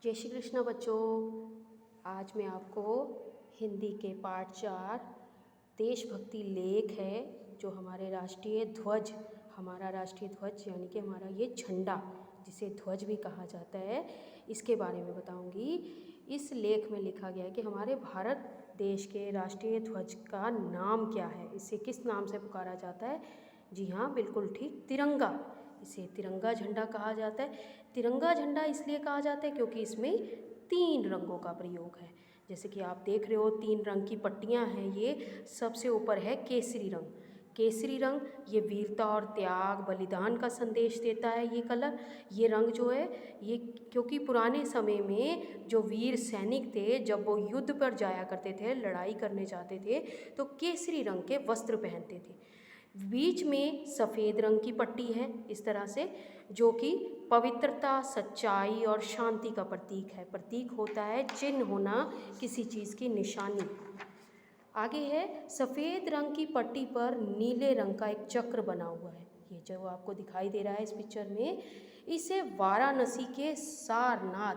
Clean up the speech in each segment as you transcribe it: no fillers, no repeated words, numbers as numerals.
जय श्री कृष्ण बच्चों। आज मैं आपको हिंदी के पाठ 4 देशभक्ति लेख है जो हमारे राष्ट्रीय ध्वज, हमारा राष्ट्रीय ध्वज यानी कि हमारा ये झंडा जिसे ध्वज भी कहा जाता है, इसके बारे में बताऊंगी। इस लेख में लिखा गया है कि हमारे भारत देश के राष्ट्रीय ध्वज का नाम क्या है, इसे किस नाम से पुकारा जाता है। जी हाँ, बिल्कुल ठीक, तिरंगा। इसे तिरंगा झंडा कहा जाता है। तिरंगा झंडा इसलिए कहा जाता है क्योंकि इसमें 3 रंगों का प्रयोग है। जैसे कि आप देख रहे हो 3 रंग की पट्टियां हैं। ये सबसे ऊपर है केसरी रंग। केसरी रंग ये वीरता और त्याग बलिदान का संदेश देता है। ये कलर, ये रंग जो है, ये क्योंकि पुराने समय में जो वीर सैनिक थे, जब वो युद्ध पर जाया करते थे, लड़ाई करने जाते थे, तो केसरी रंग के वस्त्र पहनते थे। बीच में सफ़ेद रंग की पट्टी है इस तरह से, जो कि पवित्रता, सच्चाई और शांति का प्रतीक है। प्रतीक होता है चिन्ह होना, किसी चीज़ की निशानी। आगे है सफ़ेद रंग की पट्टी पर नीले रंग का एक चक्र बना हुआ है। ये जो आपको दिखाई दे रहा है इस पिक्चर में, इसे वाराणसी के सारनाथ,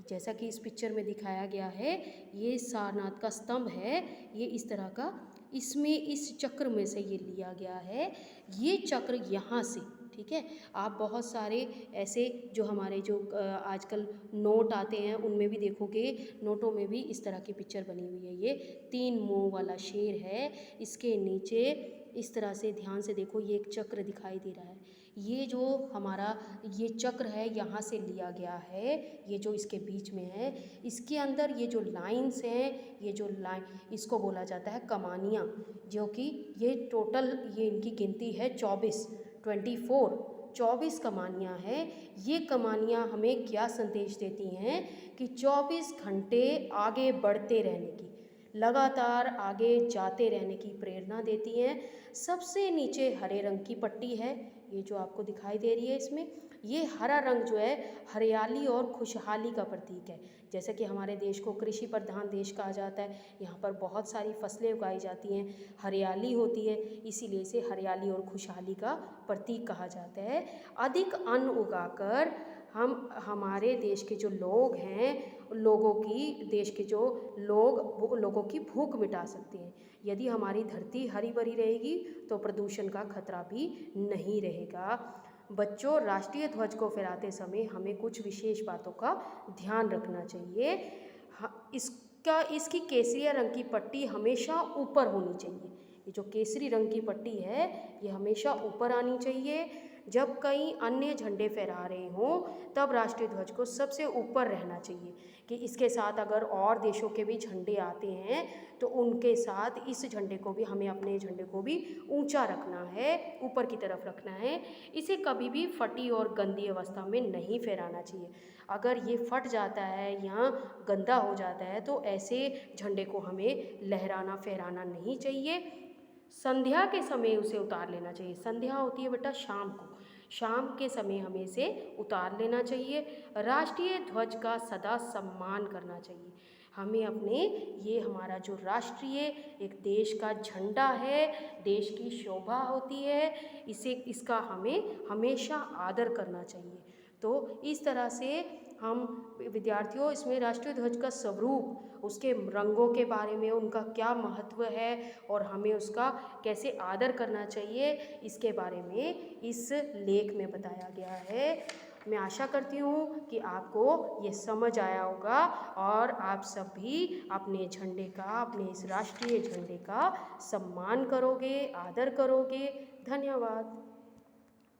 जैसा कि इस पिक्चर में दिखाया गया है, ये सारनाथ का स्तंभ है। ये इस तरह का, इसमें इस चक्र में से ये लिया गया है। ये चक्र यहाँ से, ठीक है। आप बहुत सारे ऐसे जो हमारे जो आजकल नोट आते हैं उनमें भी देखोगे, नोटों में भी इस तरह की पिक्चर बनी हुई है। ये 3 मुंह वाला शेर है। इसके नीचे इस तरह से ध्यान से देखो, ये एक चक्र दिखाई दे रहा है। ये जो हमारा ये चक्र है, यहाँ से लिया गया है। ये जो इसके बीच में है, इसके अंदर ये जो लाइंस हैं, ये जो लाइन, इसको बोला जाता है कमानियाँ, जो कि ये टोटल, ये इनकी गिनती है 24 कमानियाँ हैं। ये कमानियाँ हमें क्या संदेश देती हैं कि 24 घंटे आगे बढ़ते रहने की, लगातार आगे जाते रहने की प्रेरणा देती हैं। सबसे नीचे हरे रंग की पट्टी है, ये जो आपको दिखाई दे रही है। इसमें ये हरा रंग जो है हरियाली और खुशहाली का प्रतीक है। जैसे कि हमारे देश को कृषि प्रधान देश कहा जाता है, यहाँ पर बहुत सारी फसलें उगाई जाती हैं, हरियाली होती है, इसीलिए इसे हरियाली और खुशहाली का प्रतीक कहा जाता है। अधिक अन्न उगाकर हम, हमारे देश के जो लोग हैं, लोगों की, देश के जो लोगों की भूख मिटा सकते हैं। यदि हमारी धरती हरी भरी रहेगी तो प्रदूषण का खतरा भी नहीं रहेगा। बच्चों, राष्ट्रीय ध्वज को फहराते समय हमें कुछ विशेष बातों का ध्यान रखना चाहिए। इसकी केसरिया रंग की पट्टी हमेशा ऊपर होनी चाहिए। ये जो केसरी रंग की पट्टी है, ये हमेशा ऊपर आनी चाहिए। जब कई अन्य झंडे फहरा रहे हों तब राष्ट्रीय ध्वज को सबसे ऊपर रहना चाहिए। कि इसके साथ अगर और देशों के भी झंडे आते हैं तो उनके साथ इस झंडे को भी, हमें अपने झंडे को भी ऊंचा रखना है, ऊपर की तरफ रखना है। इसे कभी भी फटी और गंदी अवस्था में नहीं फहराना चाहिए। अगर ये फट जाता है या गंदा हो जाता है तो ऐसे झंडे को हमें लहराना फहराना नहीं चाहिए। संध्या के समय उसे उतार लेना चाहिए। संध्या होती है बेटा शाम को, शाम के समय हमें इसे उतार लेना चाहिए। राष्ट्रीय ध्वज का सदा सम्मान करना चाहिए। हमें अपने, ये हमारा जो राष्ट्रीय एक देश का झंडा है, देश की शोभा होती है, इसका हमें हमेशा आदर करना चाहिए। तो इस तरह से हम विद्यार्थियों, इसमें राष्ट्रीय ध्वज का स्वरूप, उसके रंगों के बारे में, उनका क्या महत्व है और हमें उसका कैसे आदर करना चाहिए, इसके बारे में इस लेख में बताया गया है। मैं आशा करती हूँ कि आपको ये समझ आया होगा और आप सब भी अपने झंडे का, अपने इस राष्ट्रीय झंडे का सम्मान करोगे, आदर करोगे। धन्यवाद।